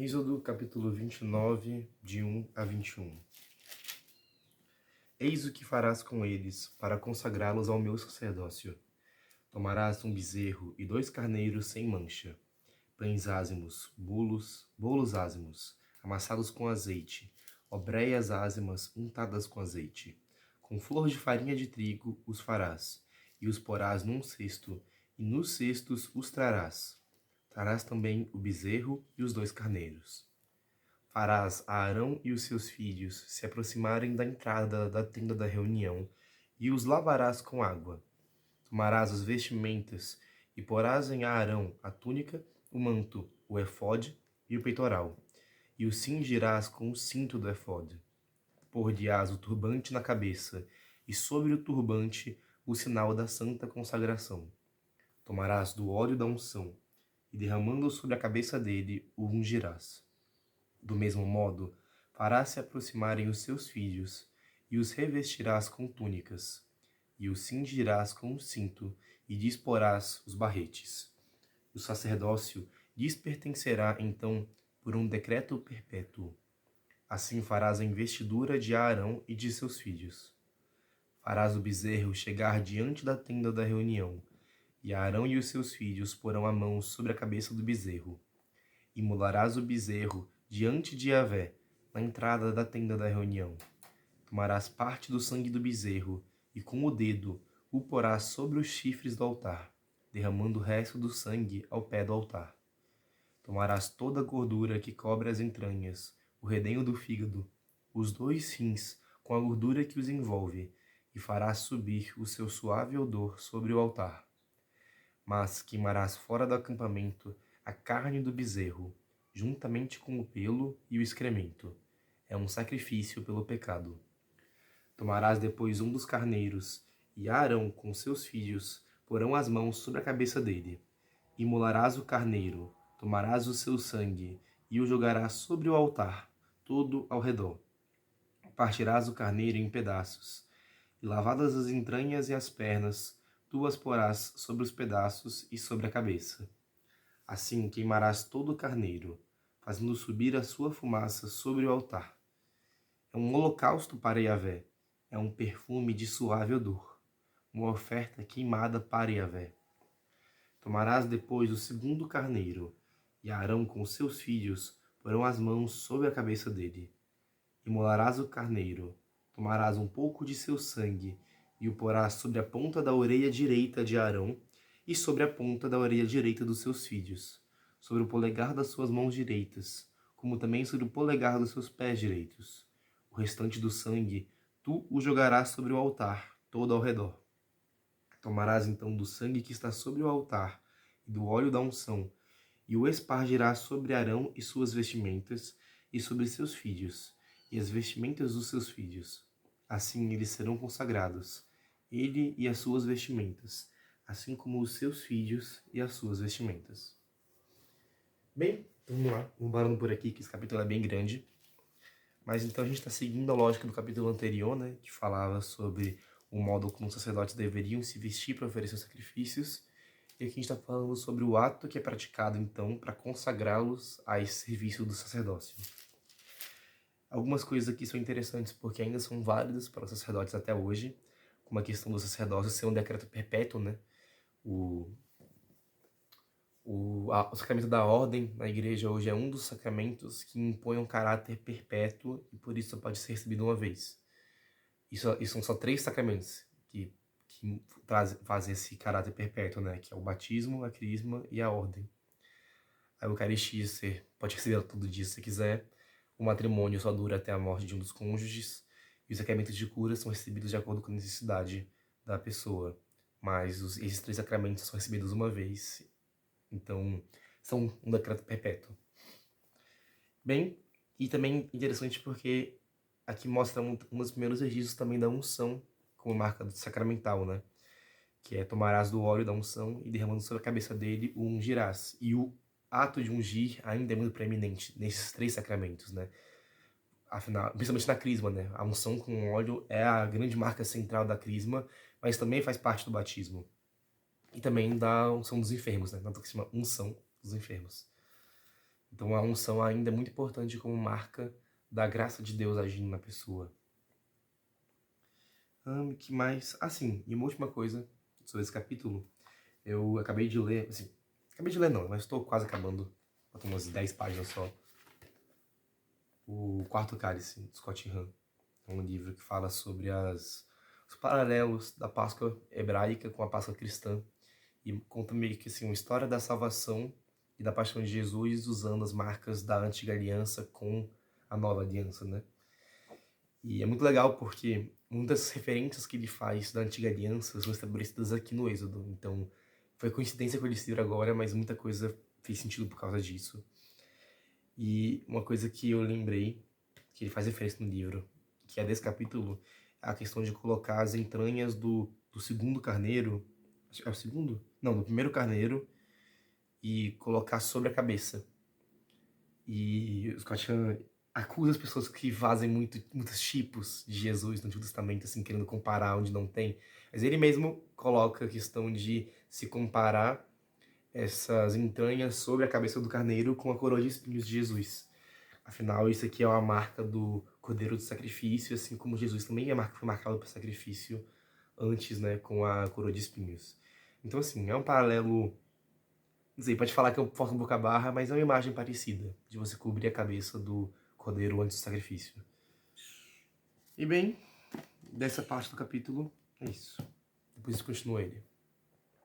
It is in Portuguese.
Êxodo capítulo 29, de 1 a 21. Eis o que farás com eles, para consagrá-los ao meu sacerdócio. Tomarás um bezerro e 2 carneiros sem mancha, pães ázimos, bolos ázimos, amassados com azeite, obreias ázimas untadas com azeite. Com flor de farinha de trigo os farás, e os porás num cesto, e nos cestos os trarás. Trarás também o bezerro e os 2 carneiros. Farás a Arão e os seus filhos se aproximarem da entrada da tenda da reunião, e os lavarás com água. Tomarás as vestimentas, e porás em Arão a túnica, o manto, o efode e o peitoral, e o cingirás com o cinto do efode. Por-lhe-ás o turbante na cabeça, e sobre o turbante o sinal da santa consagração. Tomarás do óleo da unção, e derramando sobre a cabeça dele, o ungirás. Do mesmo modo, farás se aproximarem os seus filhos, e os revestirás com túnicas, e os cingirás com um cinto, e disporás os barretes. O sacerdócio lhes pertencerá, então, por um decreto perpétuo. Assim farás a investidura de Arão e de seus filhos. Farás o bezerro chegar diante da tenda da reunião, e Arão e os seus filhos porão a mão sobre a cabeça do bezerro. Imolarás o bezerro diante de Yahvé, na entrada da tenda da reunião. Tomarás parte do sangue do bezerro, e com o dedo o porás sobre os chifres do altar, derramando o resto do sangue ao pé do altar. Tomarás toda a gordura que cobre as entranhas, o redenho do fígado, os 2 rins, com a gordura que os envolve, e farás subir o seu suave odor sobre o altar. Mas queimarás fora do acampamento a carne do bezerro, juntamente com o pelo e o excremento. É um sacrifício pelo pecado. Tomarás depois um dos carneiros, e Arão com seus filhos porão as mãos sobre a cabeça dele. Imolarás o carneiro, tomarás o seu sangue, e o jogarás sobre o altar, todo ao redor. Partirás o carneiro em pedaços, e lavadas as entranhas e as pernas, tu as porás sobre os pedaços e sobre a cabeça. Assim queimarás todo o carneiro, fazendo subir a sua fumaça sobre o altar. É um holocausto para Yahvé, é um perfume de suave odor, uma oferta queimada para Yahvé. Tomarás depois o segundo carneiro, e Arão com seus filhos porão as mãos sobre a cabeça dele. Imolarás o carneiro, tomarás um pouco de seu sangue, e o porás sobre a ponta da orelha direita de Arão, e sobre a ponta da orelha direita dos seus filhos, sobre o polegar das suas mãos direitas, como também sobre o polegar dos seus pés direitos. O restante do sangue tu o jogarás sobre o altar, todo ao redor. Tomarás então do sangue que está sobre o altar e do óleo da unção, e o espargirás sobre Arão e suas vestimentas, e sobre seus filhos, e as vestimentas dos seus filhos. Assim eles serão consagrados, ele e as suas vestimentas, assim como os seus filhos e as suas vestimentas. Bem, vamos lá, vamos parando por aqui, que esse capítulo é bem grande. Mas então a gente está seguindo a lógica do capítulo anterior, né, que falava sobre o modo como os sacerdotes deveriam se vestir para oferecer os sacrifícios. E aqui a gente está falando sobre o ato que é praticado, então, para consagrá-los a esse serviço do sacerdócio. Algumas coisas aqui são interessantes porque ainda são válidas para os sacerdotes até hoje, como a questão do sacerdócio ser um decreto perpétuo, né? O sacramento da ordem na igreja hoje é um dos sacramentos que impõe um caráter perpétuo e por isso só pode ser recebido uma vez. Isso são só 3 sacramentos que fazem esse caráter perpétuo, né? Que é o batismo, a crisma e a ordem. A Eucaristia você pode receber todo dia se você quiser. O matrimônio só dura até a morte de um dos cônjuges. E os sacramentos de cura são recebidos de acordo com a necessidade da pessoa. Mas esses 3 sacramentos são recebidos uma vez. Então, são um decreto perpétuo. Bem, e também interessante porque aqui mostra um dos primeiros registros também da unção, como marca sacramental, né? Que é tomarás do óleo da unção e derramando sobre a cabeça dele o ungirás. E o ato de ungir ainda é muito preeminente nesses 3 sacramentos, né? Afinal, principalmente na crisma, né? A unção com óleo é a grande marca central da crisma, mas também faz parte do batismo. E também da unção dos enfermos, né? Tanto que se chama unção dos enfermos. Então a unção ainda é muito importante como marca da graça de Deus agindo na pessoa. Que mais? Assim, e uma última coisa sobre esse capítulo. Eu acabei de ler, assim, acabei de ler não, mas estou quase acabando. Faltam umas 10 páginas só. O Quarto Cálice, de Scott Hahn. É um livro que fala sobre os paralelos da Páscoa hebraica com a Páscoa cristã. E conta meio que assim, uma história da salvação e da paixão de Jesus usando as marcas da antiga aliança com a nova aliança, né? E é muito legal porque muitas referências que ele faz da antiga aliança são estabelecidas aqui no Êxodo. Então, foi coincidência com ele livro agora, mas muita coisa fez sentido por causa disso. E uma coisa que eu lembrei, que ele faz referência no livro, que é desse capítulo, é a questão de colocar as entranhas do segundo carneiro. É o segundo? Não, do primeiro carneiro e colocar sobre a cabeça. E o Scott Hahn acusa as pessoas que fazem muitos tipos de Jesus no Antigo Testamento, assim, querendo comparar onde não tem. Mas ele mesmo coloca a questão de se comparar essas entranhas sobre a cabeça do carneiro com a coroa de espinhos de Jesus. Afinal, isso aqui é uma marca do Cordeiro do Sacrifício, assim como Jesus também foi marcado por sacrifício antes, né, com a coroa de espinhos. Então, assim, é um paralelo. Não sei, pode falar que eu forço um pouco a barra, mas é uma imagem parecida, de você cobrir a cabeça do cordeiro antes do sacrifício. E bem, dessa parte do capítulo, é isso. Depois continua ele.